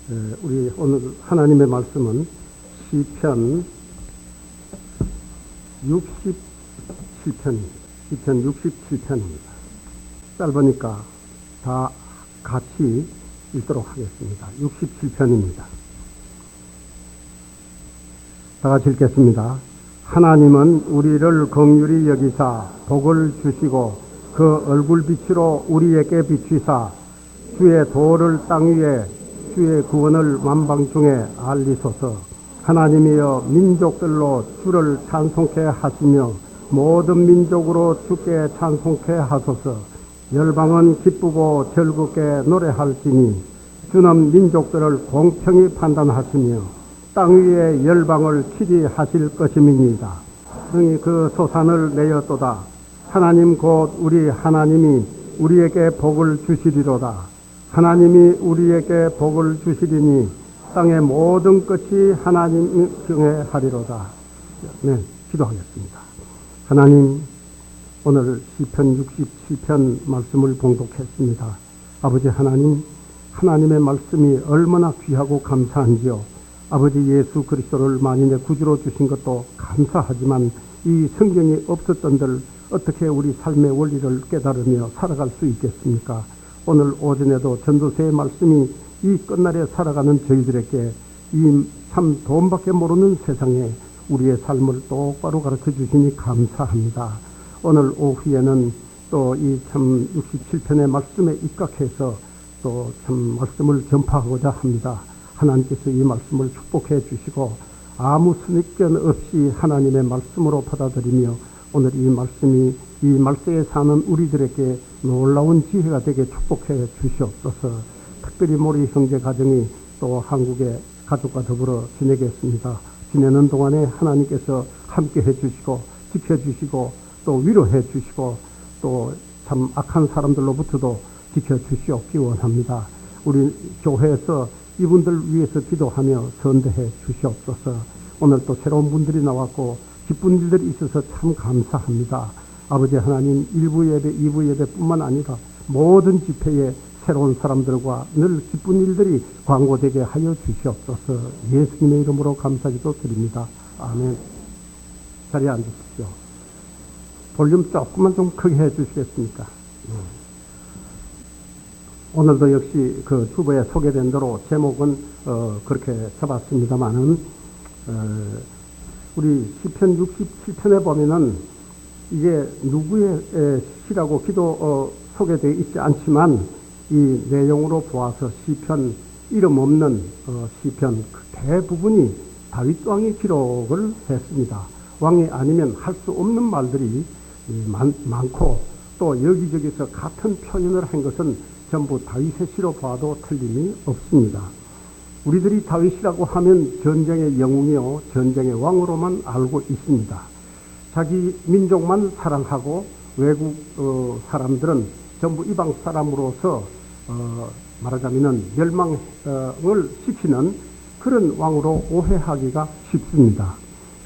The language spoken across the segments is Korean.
우리 오늘 하나님의 말씀은 시편 67편입니다. 짧으니까 다 같이 읽도록 하겠습니다. 67편입니다. 다 같이 읽겠습니다. 하나님은 우리를 긍휼히 여기사 복을 주시고 그 얼굴빛으로 우리에게 비추사 주의 도를 땅 위에 주의 구원을 만방 중에 알리소서. 하나님이여 민족들로 주를 찬송케 하시며 모든 민족으로 주께 찬송케 하소서. 열방은 기쁘고 즐겁게 노래할지니 주는 민족들을 공평히 판단하시며 땅 위에 열방을 치리 하실 것임이니이다. 등이 그 소산을 내었도다. 하나님 곧 우리 하나님이 우리에게 복을 주시리로다. 하나님이 우리에게 복을 주시리니 땅의 모든 끝이 하나님 경외하리로다. 네, 기도하겠습니다. 하나님, 오늘 시편 67편 말씀을 봉독했습니다. 아버지 하나님, 하나님의 말씀이 얼마나 귀하고 감사한지요. 아버지 예수 그리스도를 만인의 구주로 주신 것도 감사하지만 이 성경이 없었던들 어떻게 우리 삶의 원리를 깨달으며 살아갈 수 있겠습니까? 오늘 오전에도 전도서의 말씀이 이 끝날에 살아가는 저희들에게 이 참 돈밖에 모르는 세상에 우리의 삶을 똑바로 가르쳐 주시니 감사합니다. 오늘 오후에는 또 이 참 67편의 말씀에 입각해서 또 참 말씀을 전파하고자 합니다. 하나님께서 이 말씀을 축복해 주시고 아무 선입견 없이 하나님의 말씀으로 받아들이며 오늘 이 말씀이 이 말세에 사는 우리들에게 놀라운 지혜가 되게 축복해 주시옵소서. 특별히 모리 형제 가정이 또 한국의 가족과 더불어 지내겠습니다. 지내는 동안에 하나님께서 함께 해주시고 지켜주시고 또 위로해 주시고 또 참 악한 사람들로부터도 지켜주시옵기 원합니다. 우리 교회에서 이분들 위해서 기도하며 선대해 주시옵소서. 오늘 또 새로운 분들이 나왔고 기쁜 일들이 있어서 참 감사합니다. 아버지 하나님, 1부 예배, 2부 예배뿐만 아니라 모든 집회에 새로운 사람들과 늘 기쁜 일들이 광고되게 하여 주시옵소서. 예수님의 이름으로 감사기도 드립니다. 아멘. 자리에 앉으십시오. 볼륨 조금만 좀 크게 해 주시겠습니까? 오늘도 역시 그 주보에 소개된 대로 제목은 그렇게 잡았습니다만은 우리 시편 67편에 보면은 이게 누구의 시라고 기도 소개되어 있지 않지만 이 내용으로 보아서 시편 이름 없는 시편 대부분이 다윗 왕이 기록을 했습니다. 왕이 아니면 할 수 없는 말들이 많고 또 여기저기서 같은 표현을 한 것은 전부 다윗의 시로 봐도 틀림이 없습니다. 우리들이 다윗이라고 하면 전쟁의 영웅이요 전쟁의 왕으로만 알고 있습니다. 자기 민족만 사랑하고 외국 사람들은 전부 이방 사람으로서 말하자면 멸망을 시키는 그런 왕으로 오해하기가 쉽습니다.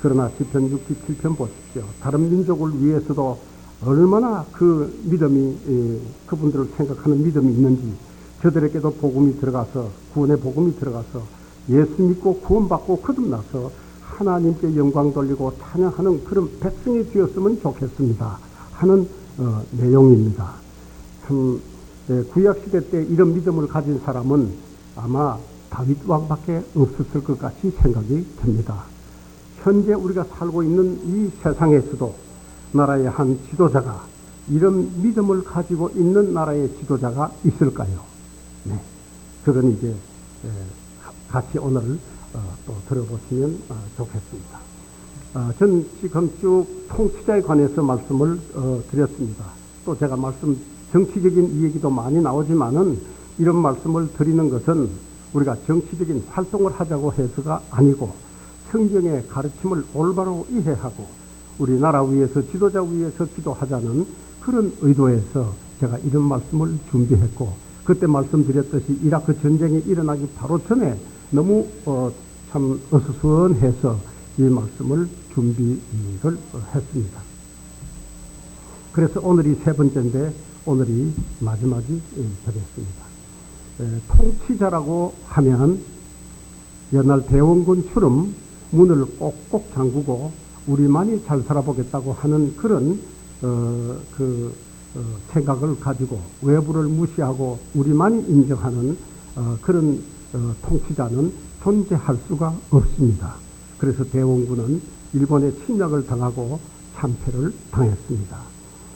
그러나 시편 67편 보십시오. 다른 민족을 위해서도 얼마나 그 믿음이 그분들을 생각하는 믿음이 있는지 저들에게도 복음이 들어가서 구원의 복음이 들어가서 예수 믿고 구원받고 거듭나서 하나님께 영광 돌리고 찬양하는 그런 백성이 되었으면 좋겠습니다 하는 내용입니다. 참 구약시대 때 이런 믿음을 가진 사람은 아마 다윗 왕밖에 없었을 것 같이 생각이 듭니다. 현재 우리가 살고 있는 이 세상에서도 나라의 한 지도자가 이런 믿음을 가지고 있는 나라의 지도자가 있을까요? 네, 그건 이제 같이 오늘 또 들어보시면 좋겠습니다. 전 지금 쭉 통치자에 관해서 말씀을 드렸습니다. 또 제가 정치적인 이 얘기도 많이 나오지만은 이런 말씀을 드리는 것은 우리가 정치적인 활동을 하자고 해서가 아니고 성경의 가르침을 올바로 이해하고 우리나라 위해서 지도자 위해서 기도하자는 그런 의도에서 제가 이런 말씀을 준비했고 그때 말씀드렸듯이 이라크 전쟁이 일어나기 바로 전에 너무 참 어수선해서 이 말씀을 준비를 했습니다. 그래서 오늘이 세 번째인데 오늘이 마지막이 되겠습니다. 통치자라고 하면 옛날 대원군처럼 문을 꼭꼭 잠그고 우리만이 잘 살아보겠다고 하는 그런 생각을 가지고 외부를 무시하고 우리만이 인정하는 그런 통치자는 존재할 수가 없습니다. 그래서 대원군은 일본의 침략을 당하고 참패를 당했습니다.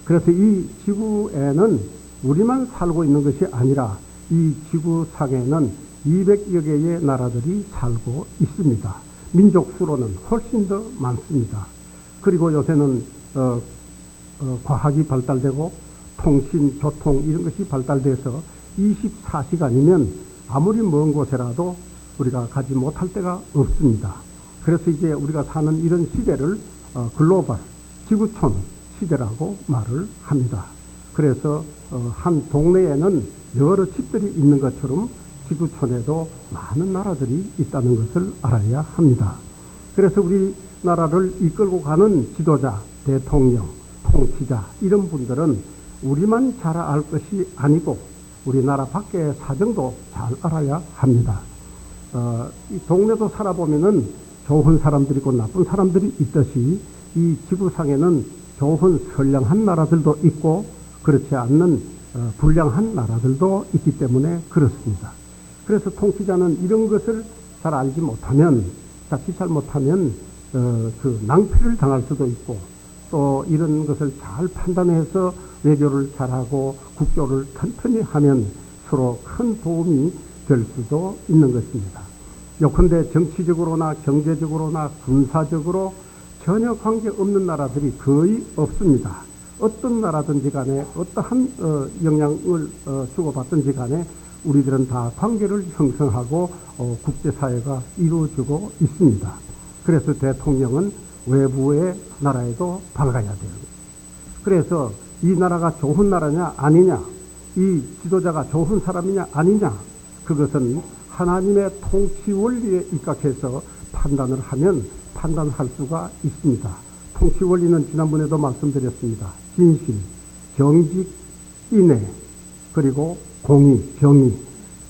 그래서 이 지구에는 우리만 살고 있는 것이 아니라 이 지구상에는 200여 개의 나라들이 살고 있습니다. 민족 수로는 훨씬 더 많습니다. 그리고 요새는 과학이 발달되고 통신, 교통 이런 것이 발달돼서 24시간이면 아무리 먼 곳에라도 우리가 가지 못할 데가 없습니다. 그래서 이제 우리가 사는 이런 시대를 글로벌, 지구촌 시대라고 말을 합니다. 그래서 한 동네에는 여러 집들이 있는 것처럼 지구촌에도 많은 나라들이 있다는 것을 알아야 합니다. 그래서 우리나라를 이끌고 가는 지도자, 대통령, 통치자 이런 분들은 우리만 잘 알 것이 아니고 우리나라 밖의 사정도 잘 알아야 합니다. 이 동네도 살아보면은 좋은 사람들이 있고 나쁜 사람들이 있듯이 이 지구상에는 좋은 선량한 나라들도 있고 그렇지 않는 불량한 나라들도 있기 때문에 그렇습니다. 그래서 통치자는 이런 것을 잘 알지 못하면, 자칫 잘못하면 그 낭패를 당할 수도 있고 또 이런 것을 잘 판단해서 외교를 잘하고 국교를 튼튼히 하면 서로 큰 도움이 될 수도 있는 것입니다. 요컨대 정치적으로나 경제적으로나 군사적으로 전혀 관계없는 나라들이 거의 없습니다. 어떤 나라든지 간에 어떠한 영향을 주고받든지 간에 우리들은 다 관계를 형성하고 국제사회가 이루어지고 있습니다. 그래서 대통령은 외부의 나라에도 밝아야 돼요. 그래서 이 나라가 좋은 나라냐 아니냐, 이 지도자가 좋은 사람이냐 아니냐, 그것은 하나님의 통치 원리에 입각해서 판단을 하면 판단할 수가 있습니다. 통치 원리는 지난번에도 말씀드렸습니다. 진실, 정직, 인애, 그리고 공의, 정의.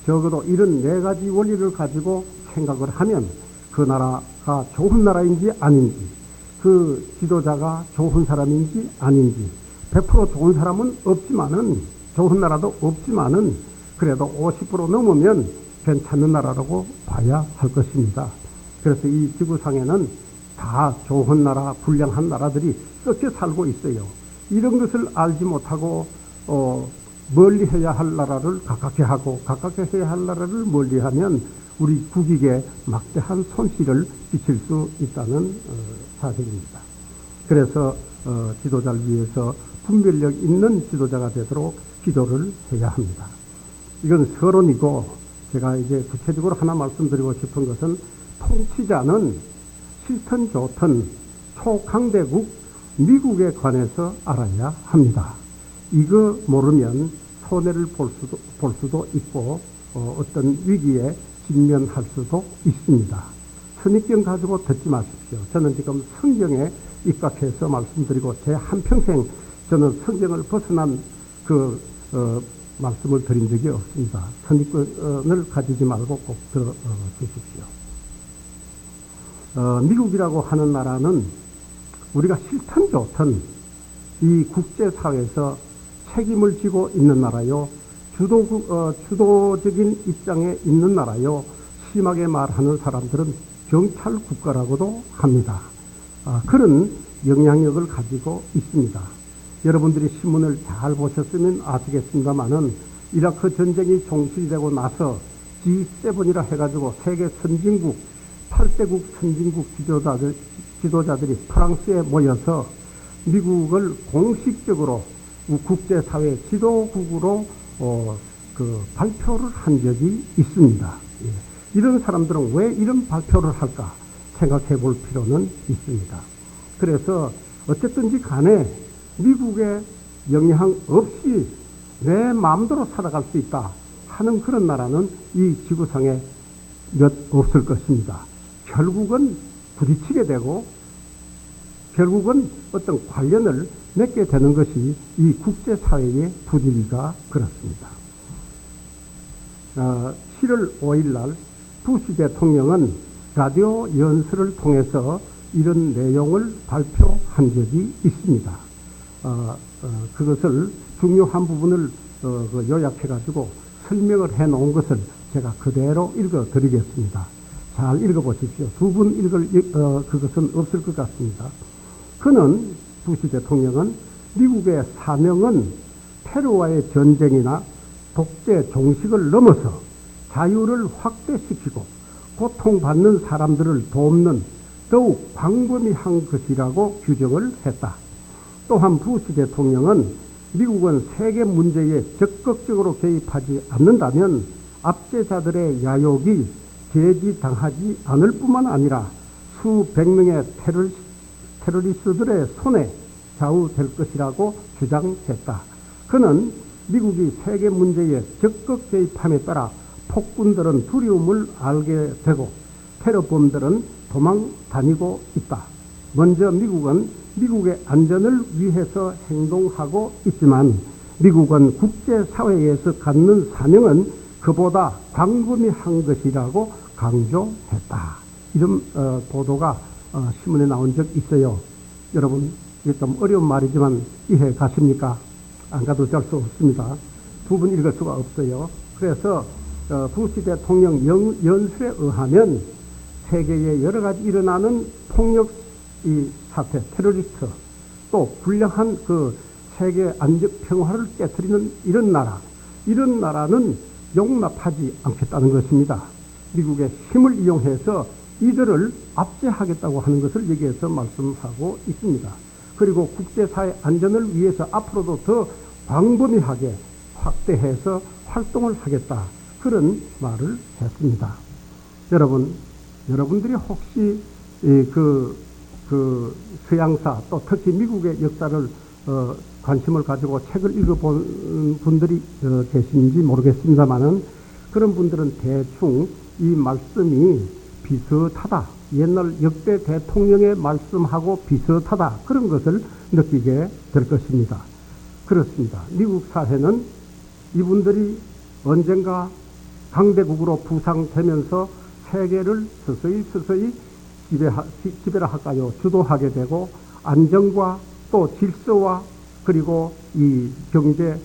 적어도 이런 네 가지 원리를 가지고 생각을 하면 그 나라가 좋은 나라인지 아닌지, 그 지도자가 좋은 사람인지 아닌지, 100% 좋은 사람은 없지만은, 좋은 나라도 없지만은, 그래도 50% 넘으면 괜찮은 나라라고 봐야 할 것입니다. 그래서 이 지구상에는 다 좋은 나라, 불량한 나라들이 섞여 살고 있어요. 이런 것을 알지 못하고 멀리 해야 할 나라를 가깝게 하고 가깝게 해야 할 나라를 멀리 하면 우리 국익에 막대한 손실을 끼칠 수 있다는 사실입니다. 그래서 지도자를 위해서 분별력 있는 지도자가 되도록 기도를 해야 합니다. 이건 서론이고 제가 이제 구체적으로 하나 말씀드리고 싶은 것은 통치자는 싫든 좋든 초강대국 미국에 관해서 알아야 합니다. 이거 모르면 손해를 볼 수도 있고 어떤 위기에 직면할 수도 있습니다. 선입견 가지고 듣지 마십시오. 저는 지금 성경에 입각해서 말씀드리고 제 한평생 저는 성경을 벗어난 말씀을 드린 적이 없습니다. 선입견을 가지지 말고 꼭 들어주십시오. 미국이라고 하는 나라는 우리가 싫든 좋든 이 국제사회에서 책임을 지고 있는 나라요, 주도적인 입장에 있는 나라요, 심하게 말하는 사람들은 경찰 국가라고도 합니다. 그런 영향력을 가지고 있습니다. 여러분들이 신문을 잘 보셨으면 아시겠습니다만은 이라크 전쟁이 종식되고 나서 G7이라 해가지고 세계 선진국, 8대국 선진국 지도자들이 프랑스에 모여서 미국을 공식적으로 국제사회 지도국으로 발표를 한 적이 있습니다. 예. 이런 사람들은 왜 이런 발표를 할까 생각해 볼 필요는 있습니다. 그래서 어쨌든지 간에 미국의 영향 없이 내 마음대로 살아갈 수 있다 하는 그런 나라는 이 지구상에 몇 없을 것입니다. 결국은 부딪히게 되고 결국은 어떤 관련을 맺게 되는 것이 이 국제사회의 분위기가 그렇습니다. 7월 5일 날 부시 대통령은 라디오 연설을 통해서 이런 내용을 발표한 적이 있습니다. 그것을 중요한 부분을 요약해가지고 설명을 해놓은 것을 제가 그대로 읽어드리겠습니다. 잘 읽어보십시오. 두 분 읽을 그것은 없을 것 같습니다. 그는 부시 대통령은 미국의 사명은 테러와의 전쟁이나 독재 종식을 넘어서 자유를 확대시키고 고통받는 사람들을 돕는 더욱 광범위한 것이라고 규정을 했다. 또한 부시 대통령은 미국은 세계 문제에 적극적으로 개입하지 않는다면 압제자들의 야욕이 제지당하지 않을 뿐만 아니라 수백 명의 테러리스트들의 손에 좌우될 것이라고 주장했다. 그는 미국이 세계 문제에 적극 개입함에 따라 폭군들은 두려움을 알게 되고 테러범들은 도망 다니고 있다. 먼저 미국은 미국의 안전을 위해서 행동하고 있지만 미국은 국제사회에서 갖는 사명은 그보다 광범위한 것이라고 강조했다. 이런 보도가 신문에 나온 적 있어요. 여러분, 이게 좀 어려운 말이지만 이해 가십니까? 안 가도 될 수 없습니다. 두 분 읽을 수가 없어요. 그래서 부시 대통령 연설에 의하면 세계에 여러 가지 일어나는 폭력 사태, 테러리스트, 또 불량한 그 세계 안전 평화를 깨뜨리는 이런 나라는 용납하지 않겠다는 것입니다. 미국의 힘을 이용해서 이들을 압제하겠다고 하는 것을 여기에서 말씀하고 있습니다. 그리고 국제사회 안전을 위해서 앞으로도 더 광범위하게 확대해서 활동을 하겠다. 그런 말을 했습니다. 여러분들이 혹시 서양사 또 특히 미국의 역사를 관심을 가지고 책을 읽어본 분들이 계신지 모르겠습니다만은 그런 분들은 대충 이 말씀이 비슷하다. 옛날 역대 대통령의 말씀하고 비슷하다. 그런 것을 느끼게 될 것입니다. 그렇습니다. 미국 사회는 이분들이 언젠가 강대국으로 부상되면서 세계를 서서히 지배를 할까요? 주도하게 되고 안정과 또 질서와 그리고 이 경제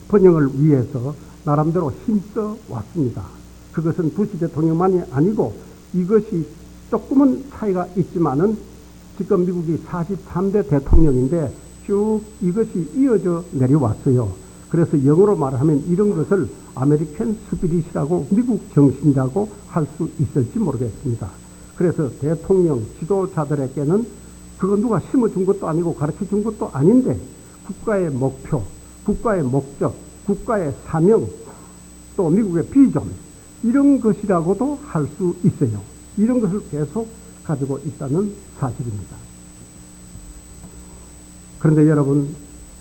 번영을 위해서 나름대로 힘써 왔습니다. 그것은 부시 대통령만이 아니고 이것이 조금은 차이가 있지만은 지금 미국이 43대 대통령인데 쭉 이것이 이어져 내려왔어요. 그래서 영어로 말하면 이런 것을 아메리칸 스피릿이라고 미국 정신이라고 할 수 있을지 모르겠습니다. 그래서 대통령 지도자들에게는 그거 누가 심어준 것도 아니고 가르쳐준 것도 아닌데 국가의 목표, 국가의 목적, 국가의 사명, 또 미국의 비전 이런 것이라고도 할 수 있어요. 이런 것을 계속 가지고 있다는 사실입니다. 그런데 여러분,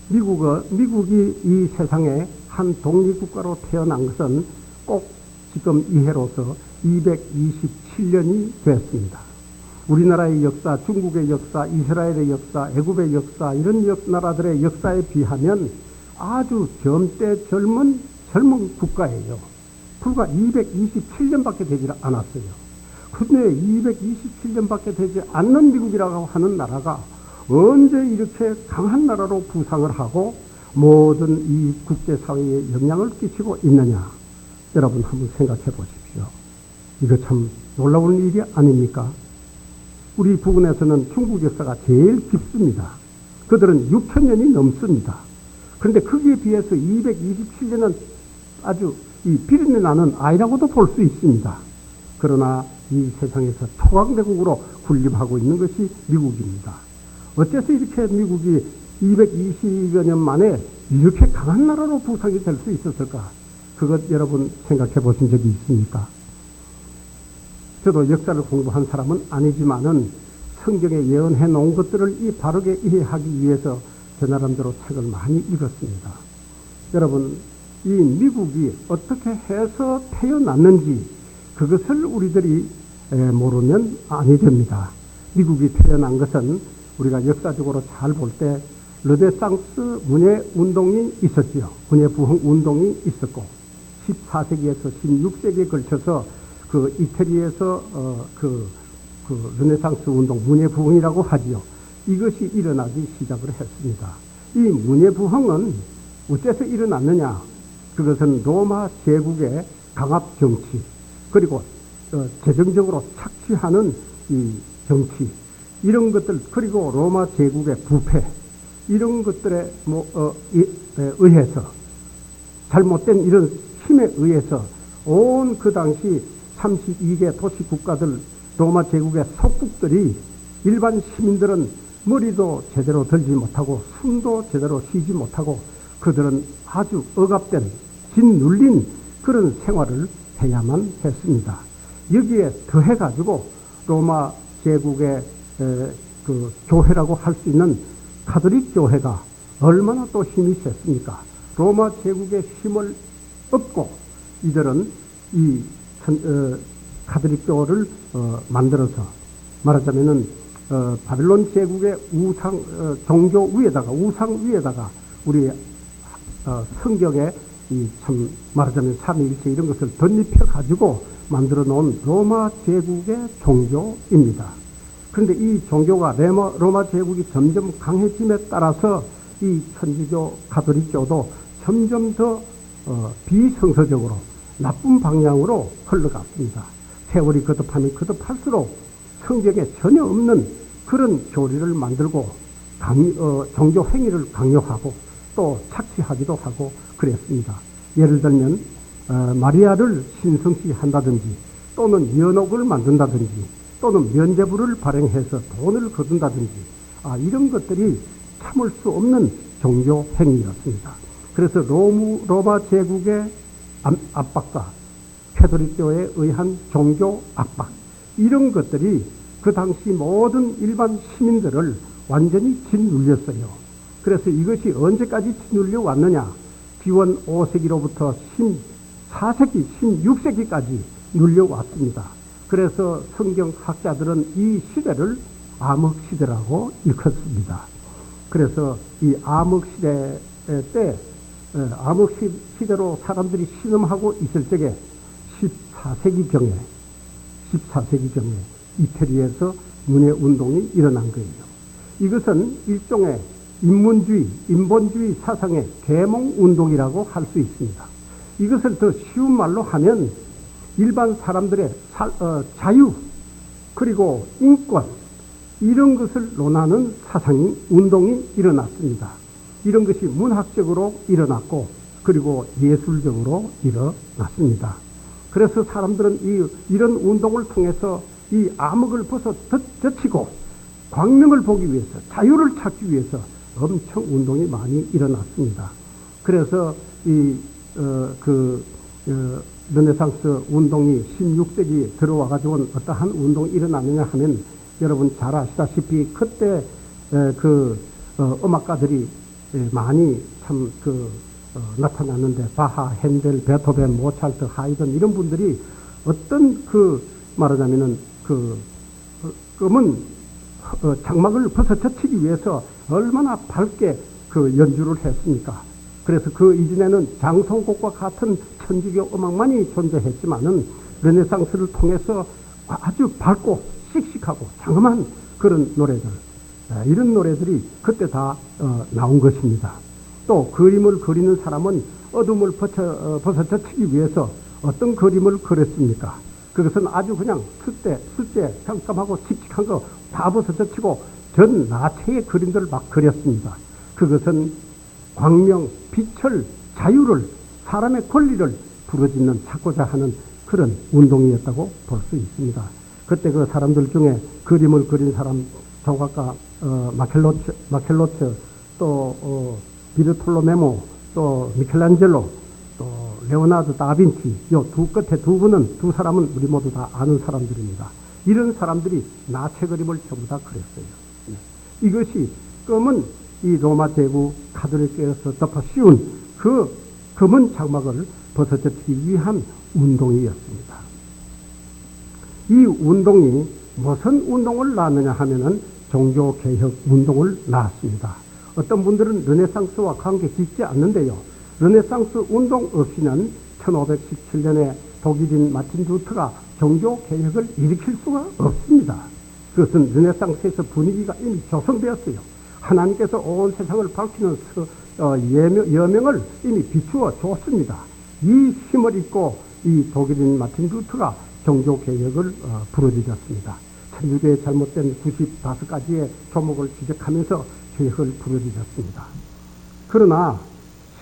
미국이 이 세상에 한 독립국가로 태어난 것은 꼭 지금 이해로서 227년이 됐습니다. 우리나라의 역사, 중국의 역사, 이스라엘의 역사, 애굽의 역사 이런 나라들의 역사에 비하면 아주 젊은 국가예요. 불과 227년밖에 되지 않았어요. 그런데 227년밖에 되지 않는 미국이라고 하는 나라가 언제 이렇게 강한 나라로 부상을 하고 모든 이 국제사회에 영향을 끼치고 있느냐. 여러분 한번 생각해 보십시오. 이거 참 놀라운 일이 아닙니까? 우리 부근에서는 중국 역사가 제일 깊습니다. 그들은 6,000년이 넘습니다. 그런데 거기에 비해서 227년은 아주 이 비린내 나는 아이라고도 볼 수 있습니다. 그러나 이 세상에서 초강대국으로 군림하고 있는 것이 미국입니다. 어째서 이렇게 미국이 220여 년 만에 이렇게 강한 나라로 부상이 될 수 있었을까? 그것 여러분 생각해 보신 적이 있습니까? 저도 역사를 공부한 사람은 아니지만은 성경에 예언해 놓은 것들을 바르게 이해하기 위해서 제 나름대로 책을 많이 읽었습니다. 여러분, 이 미국이 어떻게 해서 태어났는지 그것을 우리들이 모르면 아니 됩니다. 미국이 태어난 것은 우리가 역사적으로 잘 볼 때 르네상스 문예 운동이 있었지요. 문예 부흥 운동이 있었고 14세기에서 16세기에 걸쳐서 그 이태리에서 르네상스 운동, 문예부흥이라고 하지요. 이것이 일어나기 시작을 했습니다. 이 문예부흥은 어째서 일어났느냐? 그것은 로마 제국의 강압 정치, 그리고 재정적으로 착취하는 이 정치, 이런 것들, 그리고 로마 제국의 부패, 이런 것들에 의해서, 잘못된 이런 힘에 의해서 온 그 당시 32개 도시 국가들, 로마 제국의 속국들이, 일반 시민들은 머리도 제대로 들지 못하고 숨도 제대로 쉬지 못하고 그들은 아주 억압된, 짓눌린 그런 생활을 해야만 했습니다. 여기에 더해가지고 로마 제국의 그 교회라고 할 수 있는 가톨릭 교회가 얼마나 또 힘이 셌습니까? 로마 제국의 힘을 얻고 이들은 이 가톨릭 교를 만들어서, 말하자면은 바빌론 제국의 우상 종교 위에다가, 우상 위에다가 우리 성경에 이 참 말하자면 삼위일체 이런 것을 덧입혀 가지고 만들어 놓은 로마 제국의 종교입니다. 그런데 이 종교가 로마 제국이 점점 강해짐에 따라서 이 천주교 가톨릭교도 점점 더 비성서적으로 나쁜 방향으로 흘러갔습니다. 세월이 거듭하면 거듭할수록 성경에 전혀 없는 그런 교리를 만들고 종교 행위를 강요하고 또 착취하기도 하고 그랬습니다. 예를 들면 마리아를 신성시 한다든지, 또는 연옥을 만든다든지, 또는 면죄부를 발행해서 돈을 거둔다든지, 이런 것들이 참을 수 없는 종교 행위였습니다. 그래서 로마 제국의 압박과 가톨릭교에 의한 종교 압박, 이런 것들이 그 당시 모든 일반 시민들을 완전히 짓눌렸어요. 그래서 이것이 언제까지 짓눌려 왔느냐? 기원 5세기로부터 14세기, 16세기까지 눌려왔습니다. 그래서 성경학자들은 이 시대를 암흑시대라고 일컫습니다. 그래서 이 암흑시대 때, 암흑시대로 사람들이 신음하고 있을 적에 14세기경에 이태리에서 문예운동이 일어난 거예요. 이것은 일종의 인본주의 사상의 계몽운동이라고 할 수 있습니다. 이것을 더 쉬운 말로 하면 일반 사람들의 자유, 그리고 인권, 이런 것을 논하는 운동이 일어났습니다. 이런 것이 문학적으로 일어났고, 그리고 예술적으로 일어났습니다. 그래서 사람들은 이런 운동을 통해서 이 암흑을 젖히고 광명을 보기 위해서, 자유를 찾기 위해서 엄청 운동이 많이 일어났습니다. 그래서 르네상스 운동이 16세기 들어와가지고 어떠한 운동이 일어났느냐 하면, 여러분 잘 아시다시피 그때 음악가들이 많이 참 나타났는데, 바하, 핸델, 베토벤, 모차르트, 하이든, 이런 분들이 어떤 말하자면은 검은 장막을 벗어젖히기 위해서 얼마나 밝게 연주를 했습니까? 그래서 이전에는 장송곡과 같은 천주교 음악만이 존재했지만은 르네상스를 통해서 아주 밝고 씩씩하고 장엄한 그런 노래들, 이런 노래들이 그때 다 나온 것입니다. 또 그림을 그리는 사람은 어둠을 벗어젖히기 위해서 어떤 그림을 그렸습니까? 그것은 아주 그냥 숫제 깜깜하고 칙칙한 거 다 벗어젖히고 전 나체의 그림들을 막 그렸습니다. 그것은 광명, 빛을, 자유를, 사람의 권리를 부르짖는, 찾고자 하는 그런 운동이었다고 볼 수 있습니다. 그때 그 사람들 중에 그림을 그린 사람, 조각가 마켈로츠, 또 비르톨로메모, 또 미켈란젤로, 또 레오나르도 다빈치, 요 끝에 두 사람은 우리 모두 다 아는 사람들입니다. 이런 사람들이 나체 그림을 전부 다 그렸어요. 이것이 검은 이 로마 제국 가톨릭교에서 덮어 씌운 그 검은 장막을 벗어젖히기 위한 운동이었습니다. 이 운동이 무슨 운동을 낳느냐 하면은 종교개혁 운동을 낳았습니다. 어떤 분들은 르네상스와 관계 짓지 않는데요. 르네상스 운동 없이는 1517년에 독일인 마틴 루터가 종교 개혁을 일으킬 수가 없습니다. 그것은 르네상스에서 분위기가 이미 조성되었어요. 하나님께서 온 세상을 밝히는 여명을 이미 비추어 줬습니다. 이 힘을 입고 이 독일인 마틴 루터가 종교 개혁을 부르짖었습니다. 천주교의 잘못된 95가지의 조목을 지적하면서 개혁을 부르짖었습니다. 그러나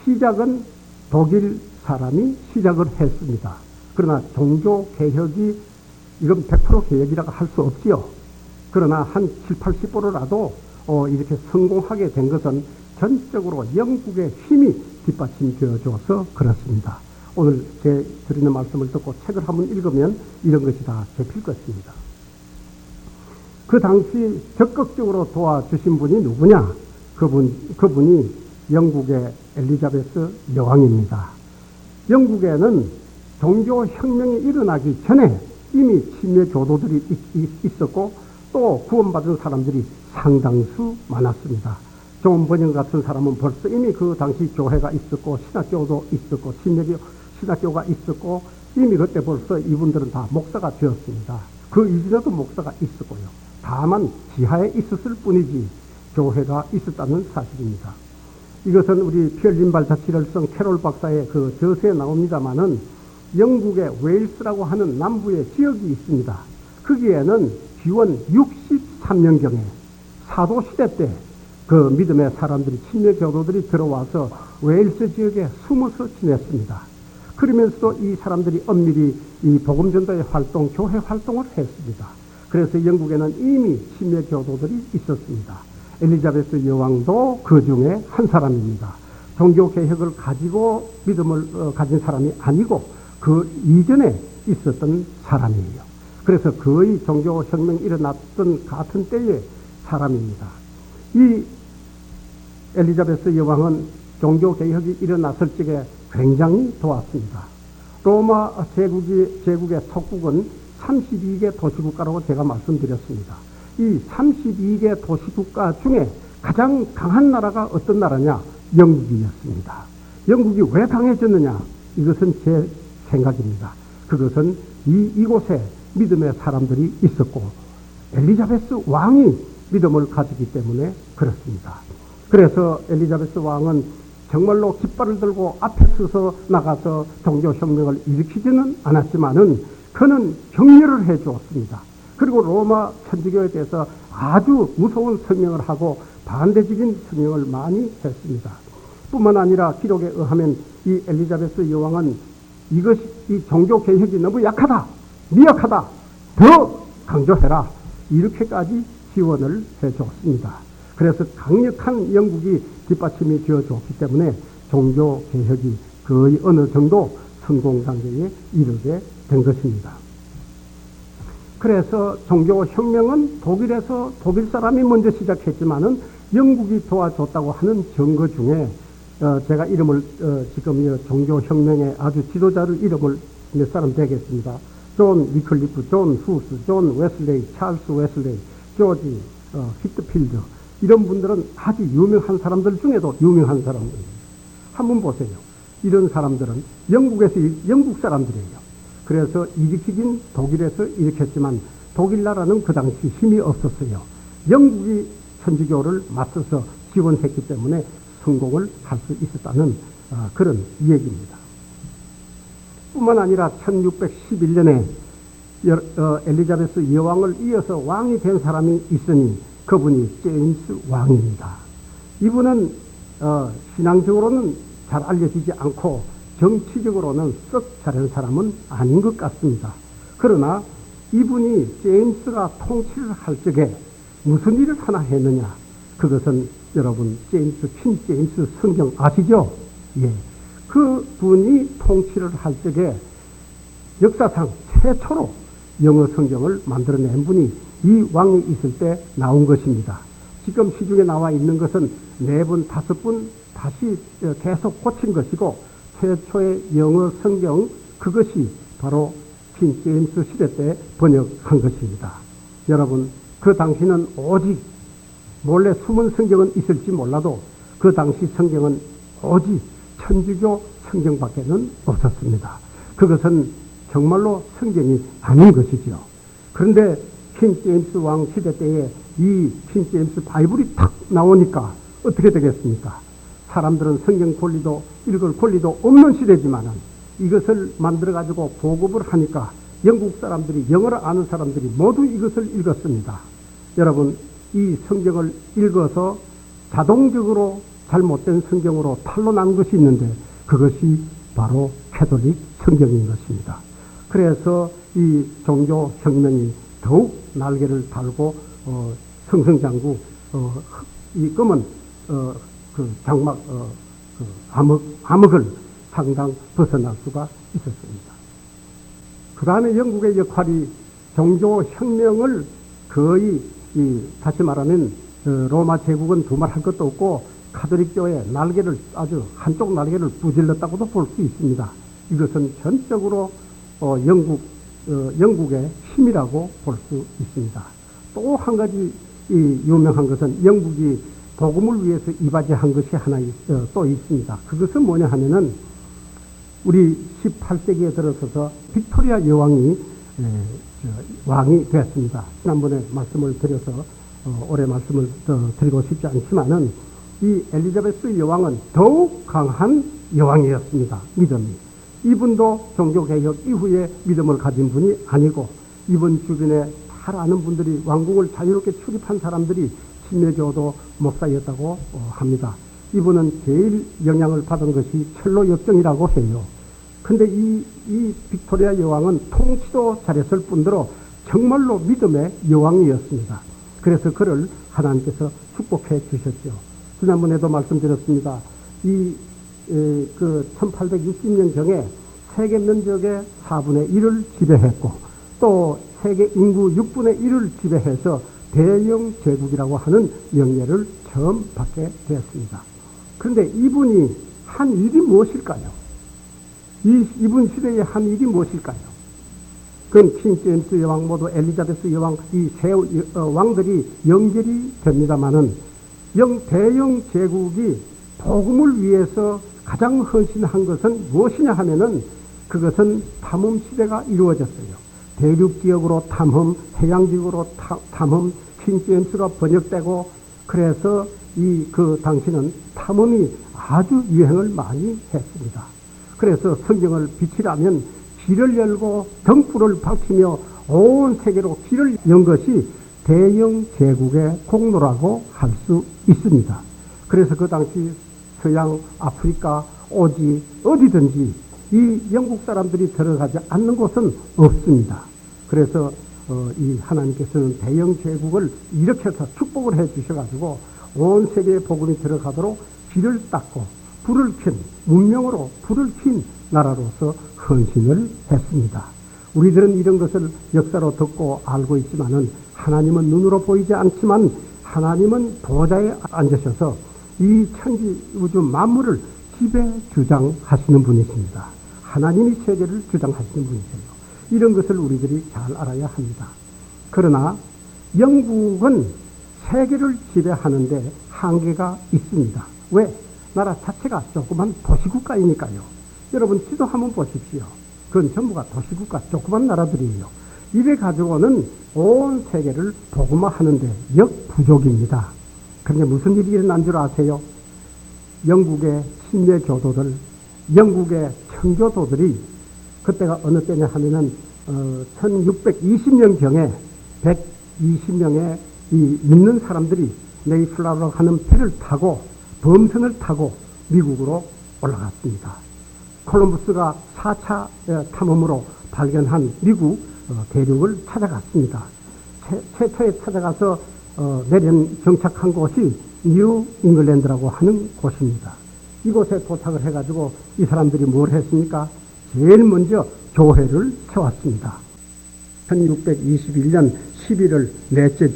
시작은 독일 사람이 시작을 했습니다. 그러나 종교 개혁이 이건 100% 개혁이라고 할 수 없지요. 그러나 한 7, 80%라도 이렇게 성공하게 된 것은 전적으로 영국의 힘이 뒷받침되어 줘서 그렇습니다. 오늘 제 드리는 말씀을 듣고 책을 한번 읽으면 이런 것이 다 잡힐 것입니다. 그 당시 적극적으로 도와주신 분이 누구냐? 그분이 영국의 엘리자베스 여왕입니다. 영국에는 종교혁명이 일어나기 전에 이미 침례 교도들이 있었고 또 구원받은 사람들이 상당수 많았습니다. 존 버닝 같은 사람은 벌써 이미 그 당시 교회가 있었고 신학교도 있었고 신학교가 있었고 이미 그때 벌써 이분들은 다 목사가 되었습니다. 그 이전에도 목사가 있었고요. 다만 지하에 있었을 뿐이지 교회가 있었다는 사실입니다. 이것은 우리 피얼린 발자취를 쓴 캐롤 박사의 그 저서에 나옵니다마는 영국의 웨일스라고 하는 남부의 지역이 있습니다. 거기에는 기원 63년경에 사도시대 때 그 믿음의 사람들이 침례 교도들이 들어와서 웨일스 지역에 숨어서 지냈습니다. 그러면서도 이 사람들이 엄밀히 이 복음전도의 활동, 교회 활동을 했습니다. 그래서 영국에는 이미 침례 교도들이 있었습니다. 엘리자베스 여왕도 그 중에 한 사람입니다. 종교 개혁을 가지고 믿음을 가진 사람이 아니고 그 이전에 있었던 사람이에요. 그래서 거의 종교 혁명이 일어났던 같은 때의 사람입니다. 이 엘리자베스 여왕은 종교 개혁이 일어났을 적에 굉장히 도왔습니다. 로마 제국의 속국은 32개 도시국가라고 제가 말씀드렸습니다. 이 32개 도시국가 중에 가장 강한 나라가 어떤 나라냐? 영국이었습니다. 영국이 왜 강해졌느냐? 이것은 제 생각입니다. 그것은 이곳에 믿음의 사람들이 있었고 엘리자베스 왕이 믿음을 가지기 때문에 그렇습니다. 그래서 엘리자베스 왕은 정말로 깃발을 들고 앞에 서서 나가서 종교혁명을 일으키지는 않았지만은 그는 격려를 해 주었습니다. 그리고 로마 천주교에 대해서 아주 무서운 성명을 하고 반대적인 성명을 많이 했습니다. 뿐만 아니라 기록에 의하면 이 엘리자베스 여왕은 이 종교 개혁이 너무 약하다, 미약하다, 더 강조해라, 이렇게까지 지원을 해줬습니다. 그래서 강력한 영국이 뒷받침이 되어줬기 때문에 종교 개혁이 거의 어느 정도 성공 단계에 이르게 된 것입니다. 그래서 종교 혁명은 독일에서 독일 사람이 먼저 시작했지만은 영국이 도와줬다고 하는 증거 중에 제가 이름을 지금 종교 혁명의 아주 지도자를 이름을 몇 사람 되겠습니다. 존 위클리프, 존 후스, 존 웨슬레이, 찰스 웨슬레이, 조지 히트필드, 이런 분들은 아주 유명한 사람들 중에도 유명한 사람들입니다. 한번 보세요. 이런 사람들은 영국 사람들이에요. 그래서 일으키긴 독일에서 일으켰지만 독일 나라는 그 당시 힘이 없었어요. 영국이 천주교를 맞서서 지원했기 때문에 성공을 할 수 있었다는 그런 이야기입니다. 뿐만 아니라 1611년에 엘리자베스 여왕을 이어서 왕이 된 사람이 있으니 그분이 제임스 왕입니다. 이분은 신앙적으로는 잘 알려지지 않고 정치적으로는 썩 잘하는 사람은 아닌 것 같습니다. 그러나 이분이 제임스가 통치를 할 적에 무슨 일을 하나 했느냐? 그것은 여러분 퀸 제임스 성경 아시죠? 예. 그 분이 통치를 할 적에 역사상 최초로 영어 성경을 만들어낸 분이 이 왕이 있을 때 나온 것입니다. 지금 시중에 나와 있는 것은 4번, 5번 다시 계속 고친 것이고 최초의 영어 성경 그것이 바로 킹 제임스 시대 때 번역한 것입니다. 여러분 그 당시는 오직 몰래 숨은 성경은 있을지 몰라도 그 당시 성경은 오직 천주교 성경밖에는 없었습니다. 그것은 정말로 성경이 아닌 것이죠. 그런데 킹 제임스 왕 시대 때에 이 킹 제임스 바이블이 탁 나오니까 어떻게 되겠습니까? 사람들은 성경 권리도 읽을 권리도 없는 시대지만은 이것을 만들어가지고 보급을 하니까 영국 사람들이, 영어를 아는 사람들이 모두 이것을 읽었습니다. 여러분, 이 성경을 읽어서 자동적으로 잘못된 성경으로 탄로난 것이 있는데 그것이 바로 캐톨릭 성경인 것입니다. 그래서 이 종교혁명이 더욱 날개를 달고 승승장구 이 검은 그 장막 그 암흑을 상당 벗어날 수가 있었습니다. 그 다음에 영국의 역할이 종교혁명을 거의 다시 말하면 로마 제국은 두말할 것도 없고 카톨릭교의 날개를 아주 한쪽 날개를 부질렀다고도 볼 수 있습니다. 이것은 전적으로 영국의 힘이라고 볼 수 있습니다. 또 한 가지 유명한 것은 영국이 복음을 위해서 이바지한 것이 하나 또 있습니다. 그것은 뭐냐 하면은 우리 18세기에 들어서서 빅토리아 여왕이 왕이 되었습니다. 지난번에 말씀을 드려서 올해 말씀을 드리고 싶지 않지만은 이 엘리자베스 여왕은 더욱 강한 여왕이었습니다. 믿음이. 이분도 종교개혁 이후에 믿음을 가진 분이 아니고 이분 주변에 잘 아는 분들이 왕궁을 자유롭게 출입한 사람들이 침례교도 목사였다고 합니다. 이분은 제일 영향을 받은 것이 첼로 역정이라고 해요. 근데 이 빅토리아 여왕은 통치도 잘했을 뿐더러 정말로 믿음의 여왕이었습니다. 그래서 그를 하나님께서 축복해 주셨죠. 지난번에도 말씀드렸습니다. 그 1860년경에 세계 면적의 4분의 1을 지배했고 또 세계 인구 6분의 1을 지배해서 대영 제국이라고 하는 명예를 처음 받게 되었습니다. 그런데 이분이 한 일이 무엇일까요? 이분 시대에 한 일이 무엇일까요? 그건 킹 제임스 여왕 모두 엘리자베스 여왕 이 세 왕들이 연결이 됩니다마는 대영 제국이 복음을 위해서 가장 헌신한 것은 무엇이냐 하면은 그것은 탐험 시대가 이루어졌어요. 대륙 지역으로 탐험, 해양 지역으로 탐험, 킹 제임스가 번역되고 그래서 그 당시는 탐험이 아주 유행을 많이 했습니다. 그래서 성경을 비치라면 길을 열고 등불을 밝히며 온 세계로 길을 연 것이 대영 제국의 공로라고 할 수 있습니다. 그래서 그 당시 서양, 아프리카, 오지 어디든지 이 영국 사람들이 들어가지 않는 곳은 없습니다. 그래서 이 하나님께서는 대영 제국을 일으켜서 축복을 해 주셔가지고 온 세계에 복음이 들어가도록 길을 닦고 불을 킨 문명으로 불을 킨 나라로서 헌신을 했습니다. 우리들은 이런 것을 역사로 듣고 알고 있지만은 하나님은 눈으로 보이지 않지만 하나님은 보좌에 앉으셔서 이 천지 우주 만물을 지배 주장하시는 분이십니다. 하나님이 세계를 주장하시는 분이세요. 이런 것을 우리들이 잘 알아야 합니다. 그러나 영국은 세계를 지배하는데 한계가 있습니다. 왜? 나라 자체가 조그만 도시국가이니까요. 여러분 지도 한번 보십시오. 그건 전부가 도시국가 조그만 나라들이에요. 이래 가지고는 온 세계를 복음화하는데 역부족입니다. 그런데 무슨 일이 일어난 줄 아세요? 영국의 침례교도들, 영국의 청교도들이 그때가 어느 때냐 하면은 1620년경에 120명의 이 믿는 사람들이 메이플라워라고 하는 배를 타고 범선을 타고 미국으로 올라갔습니다. 콜럼버스가 4차 탐험으로 발견한 미국 대륙을 찾아갔습니다. 최초에 찾아가서 정착한 곳이 뉴 잉글랜드라고 하는 곳입니다. 이곳에 도착을 해가지고 이 사람들이 뭘 했습니까? 제일 먼저 교회를 세웠습니다. 1621년 11월 넷째